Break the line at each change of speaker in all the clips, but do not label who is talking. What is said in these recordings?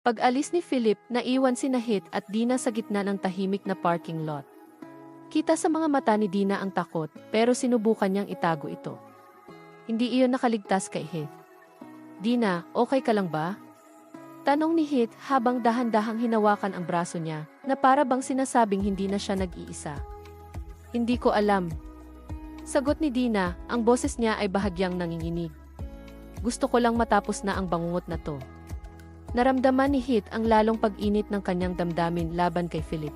Pag-alis ni Philip, naiwan si Nahit at Dina sa gitna ng tahimik na parking lot. Kita sa mga mata ni Dina ang takot, pero sinubukan niyang itago ito. Hindi iyon nakaligtas kay Heath. Dina, okay ka lang ba? Tanong ni Heath habang dahan-dahang hinawakan ang braso niya, na para bang sinasabing hindi na siya nag-iisa. Hindi ko alam. Sagot ni Dina, ang boses niya ay bahagyang nanginginig. Gusto ko lang matapos na ang bangungot na to. Naramdaman ni Heath ang lalong pag-init ng kanyang damdamin laban kay Philip.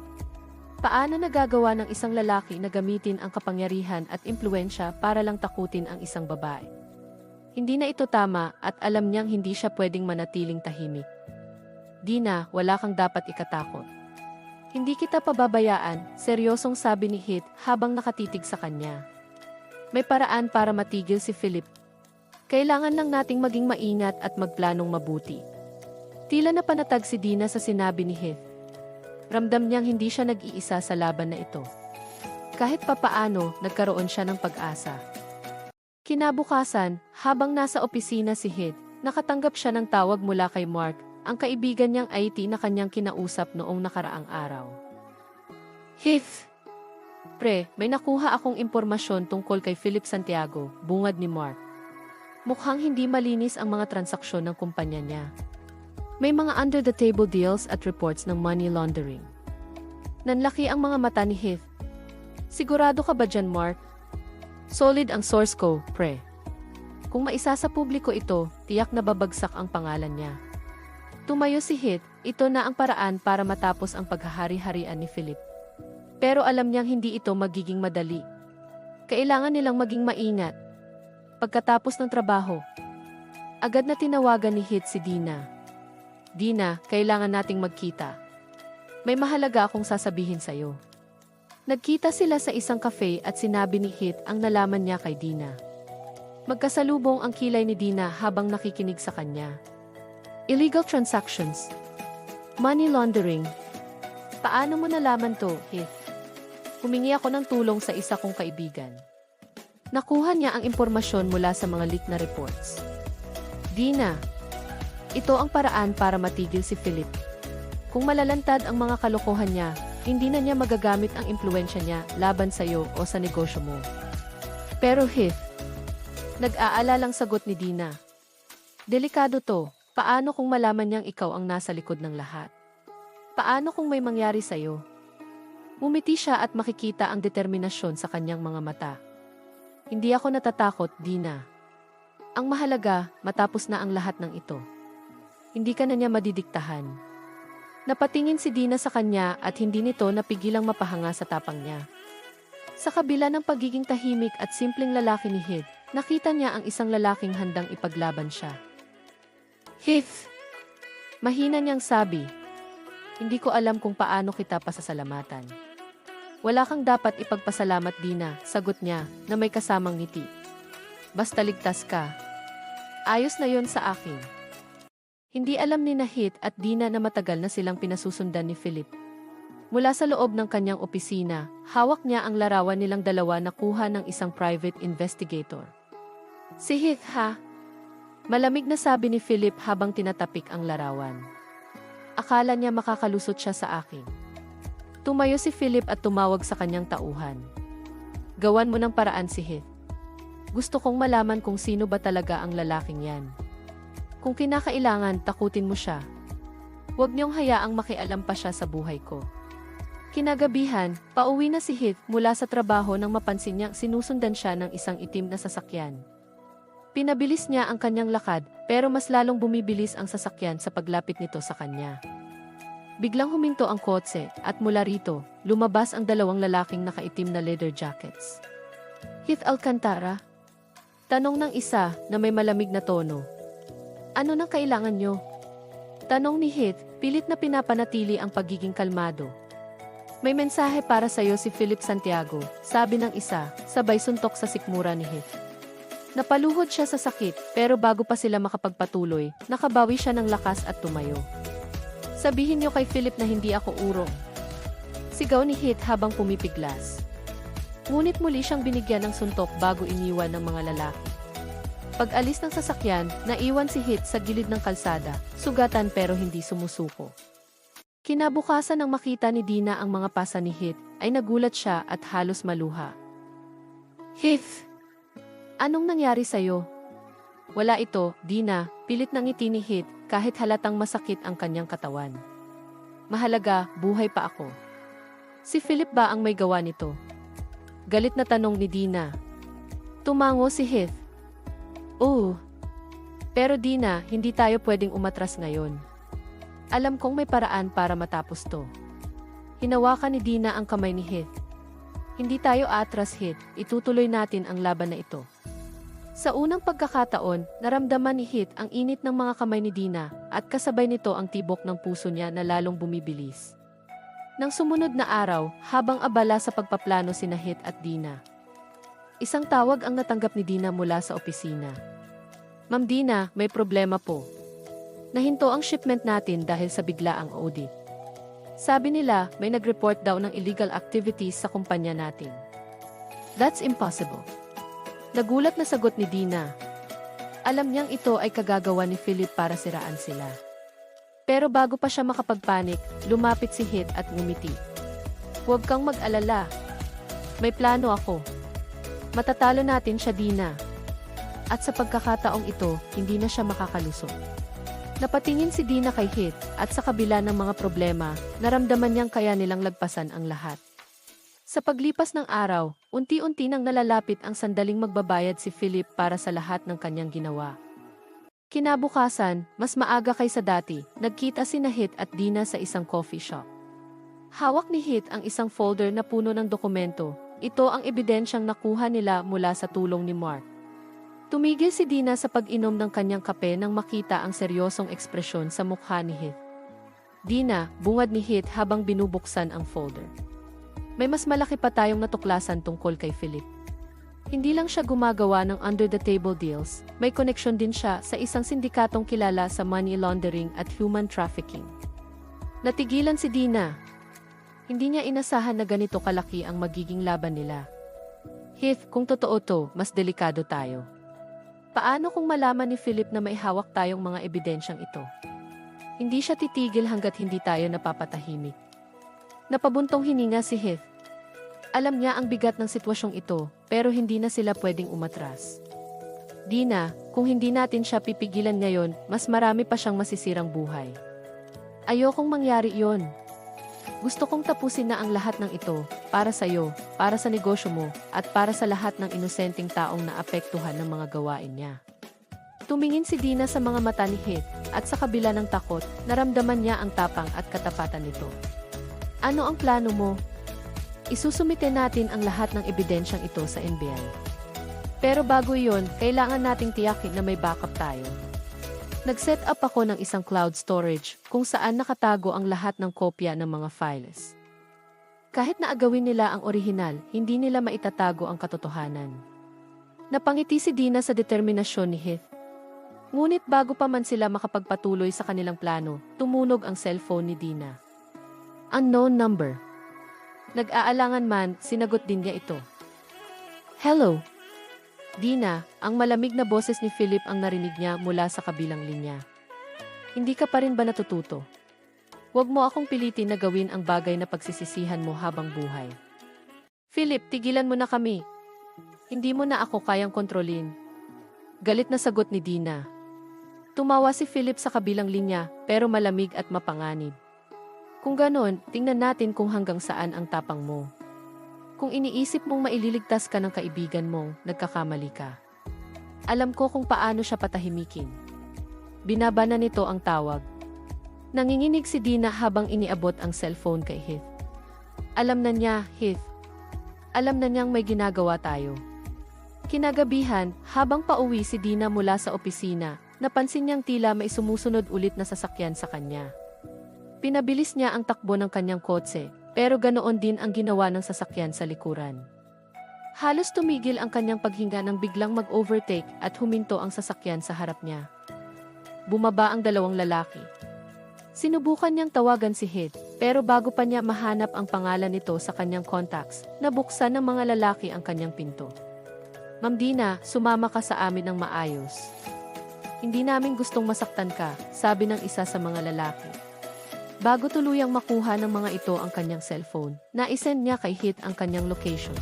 Paano nagagawa ng isang lalaki na gamitin ang kapangyarihan at impluwensya para lang takutin ang isang babae? Hindi na ito tama at alam niyang hindi siya pwedeng manatiling tahimik. Dina, wala kang dapat ikatakot. Hindi kita pababayaan, seryosong sabi ni Heath habang nakatitig sa kanya. May paraan para matigil si Philip. Kailangan lang nating maging maingat at magplanong mabuti. Tila napanatag si Dina sa sinabi ni Heath. Ramdam niyang hindi siya nag-iisa sa laban na ito. Kahit papaano, nagkaroon siya ng pag-asa. Kinabukasan, habang nasa opisina si Heath, nakatanggap siya ng tawag mula kay Mark, ang kaibigan niyang IT na kanyang kinausap noong nakaraang araw. Heath! Pre, may nakuha akong impormasyon tungkol kay Philip Santiago, bungad ni Mark. Mukhang hindi malinis ang mga transaksyon ng kumpanya niya. May mga under-the-table deals at reports ng money laundering. Nanlaki ang mga mata ni Heath. Sigurado ka ba dyan, Mark? Solid ang source ko, pre. Kung maisa sa publiko ito, tiyak na babagsak ang pangalan niya. Tumayo si Heath, ito na ang paraan para matapos ang paghahari-harian ni Philip. Pero alam niyang hindi ito magiging madali. Kailangan nilang maging maingat. Pagkatapos ng trabaho, agad na tinawagan ni Heath si Dina. Dina, kailangan nating magkita. May mahalaga akong sasabihin sa'yo. Nagkita sila sa isang cafe at sinabi ni Heath ang nalaman niya kay Dina. Magkasalubong ang kilay ni Dina habang nakikinig sa kanya. Illegal transactions. Money laundering. Paano mo nalaman to, Heath? Humingi ako ng tulong sa isa kong kaibigan. Nakuha niya ang impormasyon mula sa mga leak na reports. Dina, ito ang paraan para matigil si Philip. Kung malalantad ang mga kalokohan niya, hindi na niya magagamit ang impluwensya niya laban sa iyo o sa negosyo mo. Pero Heath, nag-aalalang sagot ni Dina. Delikado to, paano kung malaman niyang ikaw ang nasa likod ng lahat? Paano kung may mangyari sa iyo? Umiti siya at makikita ang determinasyon sa kanyang mga mata. Hindi ako natatakot, Dina. Ang mahalaga, matapos na ang lahat ng ito. Hindi ka na niya madidiktahan. Napatingin si Dina sa kanya at hindi nito napigilang mapahanga sa tapang niya. Sa kabila ng pagiging tahimik at simpleng lalaki ni Heath, nakita niya ang isang lalaking handang ipaglaban siya. Heath! Mahina niyang sabi, hindi ko alam kung paano kita pasasalamatan. Wala kang dapat ipagpasalamat, Dina, sagot niya na may kasamang ngiti. Basta ligtas ka. Ayos na yon sa akin. Hindi alam ni Heath at Dina na matagal na silang pinasusundan ni Philip. Mula sa loob ng kanyang opisina, hawak niya ang larawan nilang dalawa na kuha ng isang private investigator. Si Heath, ha? Malamig na sabi ni Philip habang tinatapik ang larawan. Akala niya makakalusot siya sa akin. Tumayo si Philip at tumawag sa kanyang tauhan. Gawan mo ng paraan si Heath. Gusto kong malaman kung sino ba talaga ang lalaking yan. Kung kinakailangan, takutin mo siya. Huwag niyong hayaang makialam pa siya sa buhay ko. Kinagabihan, pauwi na si Heath mula sa trabaho nang mapansin niyang sinusundan siya ng isang itim na sasakyan. Pinabilis niya ang kanyang lakad, pero mas lalong bumibilis ang sasakyan sa paglapit nito sa kanya. Biglang huminto ang kotse at mula rito, lumabas ang dalawang lalaking nakaitim na leather jackets. Heath Alcantara? Tanong ng isa na may malamig na tono. Ano nang kailangan nyo? Tanong ni Heath, pilit na pinapanatili ang pagiging kalmado. May mensahe para sa'yo si Philip Santiago, sabi ng isa, sabay suntok sa sikmura ni Heath. Napaluhod siya sa sakit, pero bago pa sila makapagpatuloy, nakabawi siya ng lakas at tumayo. Sabihin niyo kay Philip na hindi ako urong. Sigaw ni Heath habang pumipiglas. Ngunit muli siyang binigyan ng suntok bago iniwan ng mga lalaki. Pag-alis ng sasakyan, naiwan si Hit sa gilid ng kalsada, sugatan pero hindi sumusuko. Kinabukasan nang makita ni Dina ang mga pasa ni Hit, ay nagulat siya at halos maluha. Hit! Anong nangyari sa'yo? Wala ito, Dina, pilit ng ngiti ni Hit kahit halatang masakit ang kanyang katawan. Mahalaga, buhay pa ako. Si Philip ba ang may gawa nito? Galit na tanong ni Dina. Tumango si Hit. Oo. Pero Dina, hindi tayo pwedeng umatras ngayon. Alam kong may paraan para matapos to. Hinawakan ni Dina ang kamay ni Hit. Hindi tayo atras, Hit. Itutuloy natin ang laban na ito. Sa unang pagkakataon, naramdaman ni Hit ang init ng mga kamay ni Dina at kasabay nito ang tibok ng puso niya na lalong bumibilis. Nang sumunod na araw, habang abala sa pagpaplano sina Hit at Dina, isang tawag ang natanggap ni Dina mula sa opisina. Ma'am Dina, may problema po. Nahinto ang shipment natin dahil sa biglaang audit. Sabi nila, may nag-report daw ng illegal activities sa kumpanya natin. That's impossible. Nagulat na sagot ni Dina. Alam niyang ito ay kagagawa ni Philip para siraan sila. Pero bago pa siya makapagpanik, lumapit si Hit at ngumiti. Huwag kang mag-alala. May plano ako. Matatalo natin siya, Dina. At sa pagkakataong ito, hindi na siya makakalusot. Napatingin si Dina kay Hit at sa kabila ng mga problema, naramdaman niyang kaya nilang lagpasan ang lahat. Sa paglipas ng araw, unti-unti nang nalalapit ang sandaling magbabayad si Philip para sa lahat ng kanyang ginawa. Kinabukasan, mas maaga kaysa dati, nagkita sina Hit at Dina sa isang coffee shop. Hawak ni Hit ang isang folder na puno ng dokumento. Ito ang ebidensyang nakuha nila mula sa tulong ni Mark. Tumigil si Dina sa pag-inom ng kanyang kape nang makita ang seryosong ekspresyon sa mukha ni Hit. Dina, bungad ni Hit habang binubuksan ang folder. May mas malaki pa tayong natuklasan tungkol kay Philip. Hindi lang siya gumagawa ng under-the-table deals, may koneksyon din siya sa isang sindikatong kilala sa money laundering at human trafficking. Natigilan si Dina. Hindi niya inasahan na ganito kalaki ang magiging laban nila. Hit, kung totoo to, mas delikado tayo. Paano kung malaman ni Philip na may hawak tayong mga ebidensyang ito? Hindi siya titigil hanggat hindi tayo napapatahimik. Napabuntong hininga si Hit. Alam niya ang bigat ng sitwasyong ito, pero hindi na sila pwedeng umatras. Dina, kung hindi natin siya pipigilan ngayon, mas marami pa siyang masisirang buhay. Ayokong mangyari iyon. Gusto kong tapusin na ang lahat ng ito, para sa iyo, para sa negosyo mo, at para sa lahat ng inosenteng taong naapektuhan ng mga gawain niya. Tumingin si Dina sa mga mata ni Hit, at sa kabila ng takot, naramdaman niya ang tapang at katapatan nito. Ano ang plano mo? Isusumite natin ang lahat ng ebidensyang ito sa NBI. Pero bago iyon, kailangan nating tiyakin na may backup tayo. Nag-set up ako ng isang cloud storage kung saan nakatago ang lahat ng kopya ng mga files. Kahit na agawin nila ang orihinal, hindi nila maitatago ang katotohanan. Napangiti si Dina sa determinasyon ni Hit. Ngunit bago pa man sila makapagpatuloy sa kanilang plano, tumunog ang cellphone ni Dina. Unknown number. Nag-aalangan man, sinagot din niya ito. Hello. Dina, ang malamig na boses ni Philip ang narinig niya mula sa kabilang linya. Hindi ka pa rin ba natututo? Huwag mo akong pilitin na gawin ang bagay na pagsisisihan mo habang buhay. Philip, tigilan mo na kami. Hindi mo na ako kayang kontrolin. Galit na sagot ni Dina. Tumawa si Philip sa kabilang linya, pero malamig at mapanganib. Kung ganon, tingnan natin kung hanggang saan ang tapang mo. Kung iniisip mong maililigtas ka ng kaibigan mo, nagkakamali ka. Alam ko kung paano siya patahimikin. Binaba na nito ang tawag. Nanginginig si Dina habang iniabot ang cellphone kay Hit. Alam na niya, Hit. Alam na niyang may ginagawa tayo. Kinagabihan, habang pauwi si Dina mula sa opisina, napansin niyang tila may sumusunod ulit na sasakyan sa kanya. Pinabilis niya ang takbo ng kanyang kotse, pero ganoon din ang ginawa ng sasakyan sa likuran. Halos tumigil ang kanyang paghinga nang biglang mag-overtake at huminto ang sasakyan sa harap niya. Bumaba ang dalawang lalaki. Sinubukan niyang tawagan si Hit, pero bago pa niya mahanap ang pangalan nito sa kanyang contacts, nabuksan ng mga lalaki ang kanyang pinto. Ma'am Dina, sumama ka sa amin ng maayos. Hindi namin gustong masaktan ka, sabi ng isa sa mga lalaki. Bago tuluyang makuha ng mga ito ang kanyang cellphone, naisend niya kay Hit ang kanyang location.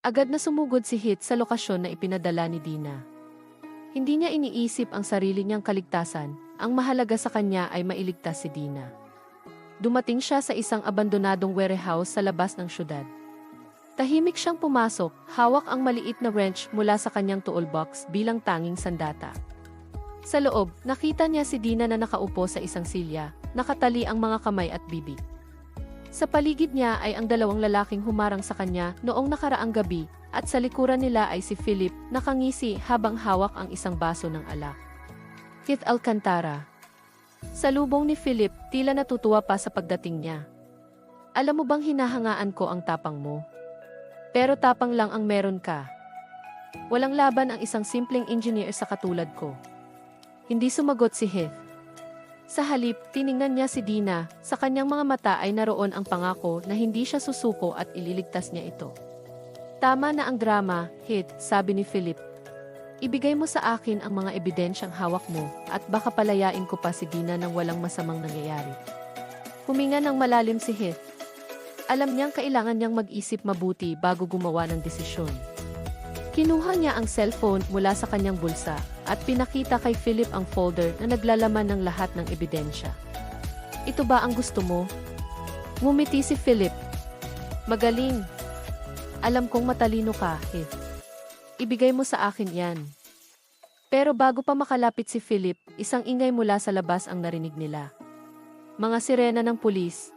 Agad na sumugod si Hit sa lokasyon na ipinadala ni Dina. Hindi niya iniisip ang sarili niyang kaligtasan, ang mahalaga sa kanya ay mailigtas si Dina. Dumating siya sa isang abandonadong warehouse sa labas ng syudad. Tahimik siyang pumasok, hawak ang maliit na wrench mula sa kanyang toolbox bilang tanging sandata. Sa loob, nakita niya si Dina na nakaupo sa isang silya, nakatali ang mga kamay at bibig. Sa paligid niya ay ang dalawang lalaking humarang sa kanya noong nakaraang gabi, at sa likuran nila ay si Philip, nakangisi habang hawak ang isang baso ng alak. Keith Alcantara. Sa lubong ni Philip, tila natutuwa pa sa pagdating niya. Alam mo bang hinahangaan ko ang tapang mo? Pero tapang lang ang meron ka. Walang laban ang isang simpleng engineer sa katulad ko. Hindi sumagot si Heath. Sa halip, tiningnan niya si Dina, sa kanyang mga mata ay naroon ang pangako na hindi siya susuko at ililigtas niya ito. Tama na ang drama, Heath, sabi ni Philip. Ibigay mo sa akin ang mga ebidensyang hawak mo at baka palayain ko pa si Dina nang walang masamang nangyayari. Huminga ng malalim si Heath. Alam niyang kailangan niyang mag-isip mabuti bago gumawa ng desisyon. Kinuha niya ang cellphone mula sa kanyang bulsa at pinakita kay Philip ang folder na naglalaman ng lahat ng ebidensya. Ito ba ang gusto mo? Ngumiti si Philip. Magaling. Alam kong matalino ka, Heath. Ibigay mo sa akin yan. Pero bago pa makalapit si Philip, isang ingay mula sa labas ang narinig nila. Mga sirena ng pulis.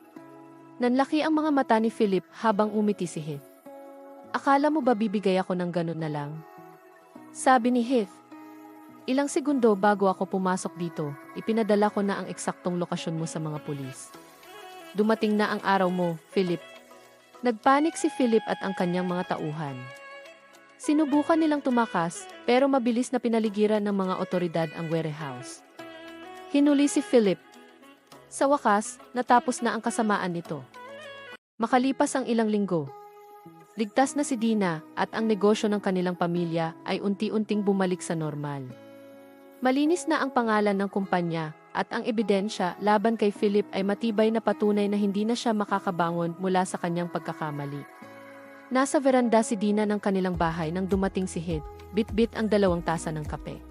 Nanlaki ang mga mata ni Philip habang umiti si Heath. Akala mo ba bibigay ako ng ganun na lang? Sabi ni Heath. Ilang segundo bago ako pumasok dito, ipinadala ko na ang eksaktong lokasyon mo sa mga pulis. Dumating na ang araw mo, Philip. Nagpanik si Philip at ang kanyang mga tauhan. Sinubukan nilang tumakas, pero mabilis na pinaligiran ng mga otoridad ang warehouse. Hinuli si Philip. Sa wakas, natapos na ang kasamaan nito. Makalipas ang ilang linggo, ligtas na si Dina at ang negosyo ng kanilang pamilya ay unti-unting bumalik sa normal. Malinis na ang pangalan ng kumpanya at ang ebidensya laban kay Philip ay matibay na patunay na hindi na siya makakabangon mula sa kanyang pagkakamali. Nasa veranda si Dina ng kanilang bahay nang dumating si Heath, bit-bit ang 2 tasa ng kape.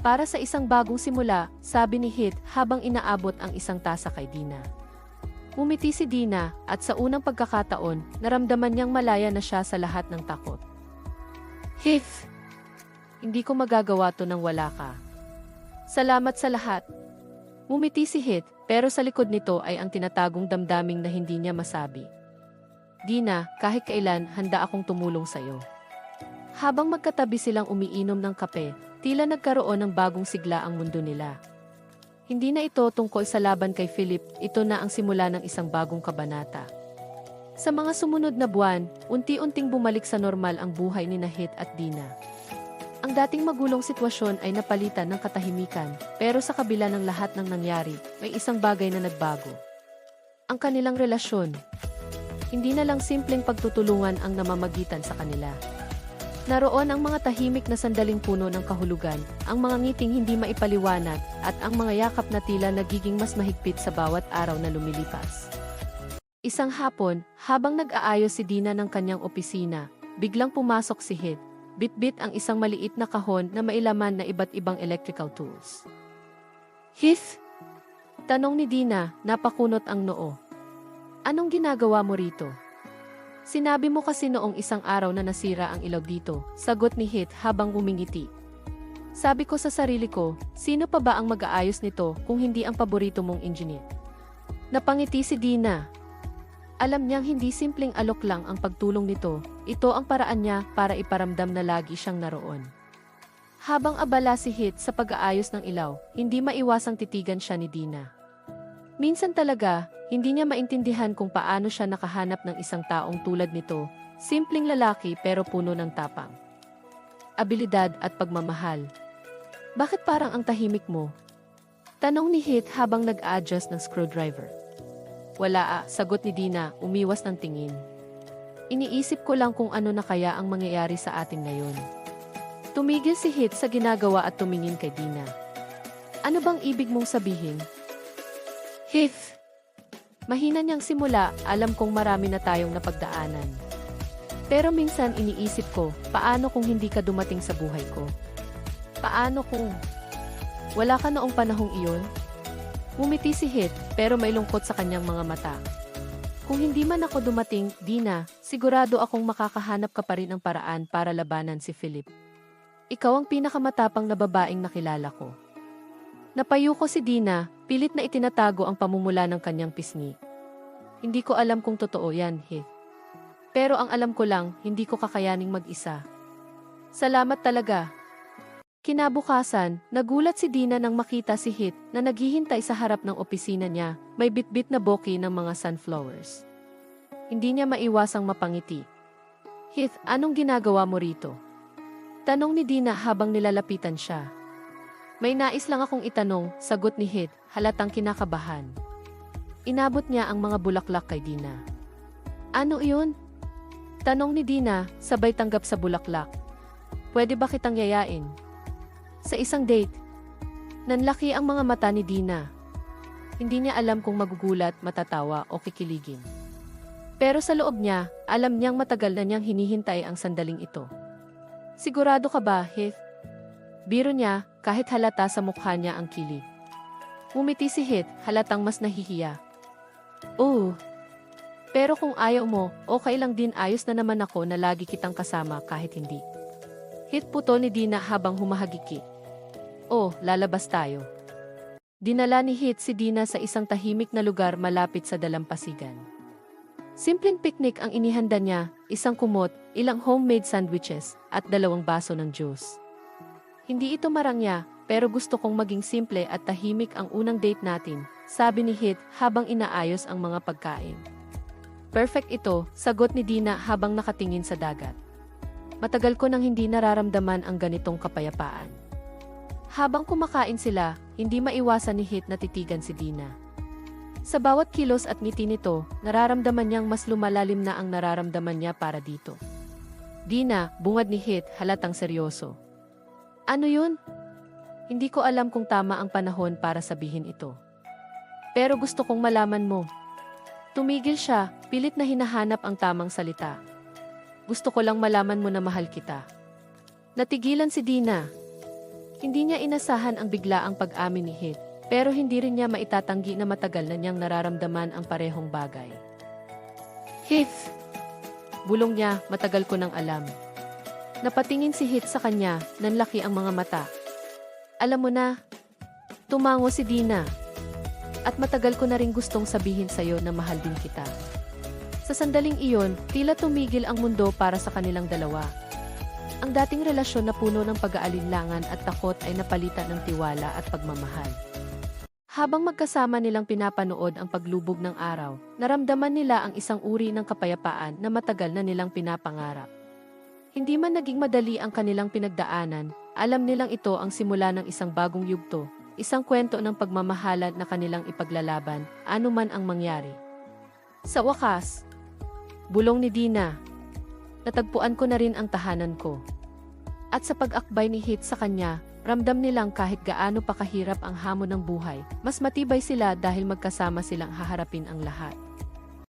Para sa isang bagong simula, sabi ni Heath habang inaabot ang isang tasa kay Dina. Umiti si Dina at sa unang pagkakataon, naramdaman niyang malaya na siya sa lahat ng takot. Heath, hindi ko magagawa to nang wala ka. Salamat sa lahat. Umiti si Heath pero sa likod nito ay ang tinatagong damdaming na hindi niya masabi. Dina, kahit kailan handa akong tumulong sa iyo. Habang magkatabi silang umiinom ng kape, tila nagkaroon ng bagong sigla ang mundo nila. Hindi na ito tungkol sa laban kay Philip, ito na ang simula ng isang bagong kabanata. Sa mga sumunod na buwan, unti-unting bumalik sa normal ang buhay ni Heath at Dina. Ang dating magulong sitwasyon ay napalitan ng katahimikan, pero sa kabila ng lahat ng nangyari, may isang bagay na nagbago. Ang kanilang relasyon. Hindi na lang simpleng pagtutulungan ang namamagitan sa kanila. Naroon ang mga tahimik na sandaling puno ng kahulugan, ang mga ngiting hindi maipaliwanag, at ang mga yakap na tila nagiging mas mahigpit sa bawat araw na lumilipas. Isang hapon, habang nag-aayos si Dina ng kanyang opisina, biglang pumasok si Heath, bit-bit ang isang maliit na kahon na mailaman na iba't ibang electrical tools. Heath? Tanong ni Dina, napakunot ang noo. Anong ginagawa mo rito? Sinabi mo kasi noong isang araw na nasira ang ilaw dito, sagot ni Heath habang ngumingiti. Sabi ko sa sarili ko, sino pa ba ang mag-aayos nito kung hindi ang paborito mong engineer? Napangiti si Dina. Alam niyang hindi simpleng alok lang ang pagtulong nito, ito ang paraan niya para iparamdam na lagi siyang naroon. Habang abala si Heath sa pag-aayos ng ilaw, hindi maiwasang titigan siya ni Dina. Minsan talaga, hindi niya maintindihan kung paano siya nakahanap ng isang taong tulad nito, simpleng lalaki pero puno ng tapang, abilidad at pagmamahal. Bakit parang ang tahimik mo? Tanong ni Heath habang nag-a-adjust ng screwdriver. Wala sagot ni Dina, umiwas ng tingin. Iniisip ko lang kung ano na kaya ang mangyayari sa atin ngayon. Tumigil si Heath sa ginagawa at tumingin kay Dina. Ano bang ibig mong sabihin? Heath! Mahina niyang simula, alam kong marami na tayong napagdaanan. Pero minsan iniisip ko, paano kung hindi ka dumating sa buhay ko? Paano kung wala ka noong panahong iyon? Ngumiti si Heath, pero may lungkot sa kanyang mga mata. Kung hindi man ako dumating, Dina, sigurado akong makakahanap ka pa rin ng paraan para labanan si Philip. Ikaw ang pinakamatapang na babaeng nakilala ko. Napayuko si Dina, pilit na itinatago ang pamumula ng kanyang pisngi. Hindi ko alam kung totoo yan, Heath. Pero ang alam ko lang, hindi ko kakayaning mag-isa. Salamat talaga. Kinabukasan, nagulat si Dina nang makita si Heath na naghihintay sa harap ng opisina niya, may bitbit na bouquet ng mga sunflowers. Hindi niya maiwasang mapangiti. Heath, anong ginagawa mo rito? Tanong ni Dina habang nilalapitan siya. May nais lang akong itanong, sagot ni Heath, halatang kinakabahan. Inabot niya ang mga bulaklak kay Dina. Ano iyon? Tanong ni Dina, sabay tanggap sa bulaklak. Pwede ba kitang yayain? Sa isang date, nanlaki ang mga mata ni Dina. Hindi niya alam kung magugulat, matatawa o kikiligin. Pero sa loob niya, alam niyang matagal na niyang hinihintay ang sandaling ito. Sigurado ka ba, Heath? Biro niya, kahit halata sa mukha niya ang kilig. Umiti si Heath, halatang mas nahihiya. Oo. Pero kung ayaw mo, okay lang din, ayos na naman ako na lagi kitang kasama kahit hindi. Heath, puto ni Dina habang humahagiki. Oh, lalabas tayo. Dinala ni Heath si Dina sa isang tahimik na lugar malapit sa dalampasigan. Simpleng picnic ang inihanda niya, isang kumot, ilang homemade sandwiches, at 2 baso ng juice. Hindi ito marangya, pero gusto kong maging simple at tahimik ang unang date natin, sabi ni Heath habang inaayos ang mga pagkain. Perfect ito, sagot ni Dina habang nakatingin sa dagat. Matagal ko nang hindi nararamdaman ang ganitong kapayapaan. Habang kumakain sila, hindi maiwasan ni Heath na titigan si Dina. Sa bawat kilos at ngiti nito, nararamdaman niyang mas lumalalim na ang nararamdaman niya para dito. Dina, bungad ni Heath, halatang seryoso. Ano yun? Hindi ko alam kung tama ang panahon para sabihin ito. Pero gusto kong malaman mo. Tumigil siya, pilit na hinahanap ang tamang salita. Gusto ko lang malaman mo na mahal kita. Natigilan si Dina. Hindi niya inasahan ang biglaang pag-amin ni Heath, pero hindi rin niya maitatanggi na matagal na niyang nararamdaman ang parehong bagay. Heath! Bulong niya, matagal ko nang alam. Napatingin si Heath sa kanya, nanlaki ang mga mata. Alam mo na, tumango si Dina. At matagal ko na rin gustong sabihin sa'yo na mahal din kita. Sa sandaling iyon, tila tumigil ang mundo para sa kanilang dalawa. Ang dating relasyon na puno ng pag-aalinlangan at takot ay napalitan ng tiwala at pagmamahal. Habang magkasama nilang pinapanood ang paglubog ng araw, naramdaman nila ang isang uri ng kapayapaan na matagal na nilang pinapangarap. Hindi man naging madali ang kanilang pinagdaanan, alam nilang ito ang simula ng isang bagong yugto, isang kwento ng pagmamahalan na kanilang ipaglalaban, anuman ang mangyari. Sa wakas, bulong ni Dina, natagpuan ko na rin ang tahanan ko. At sa pag-akbay ni Heath sa kanya, ramdam nilang kahit gaano pa kahirap ang hamon ng buhay, mas matibay sila dahil magkasama silang haharapin ang lahat.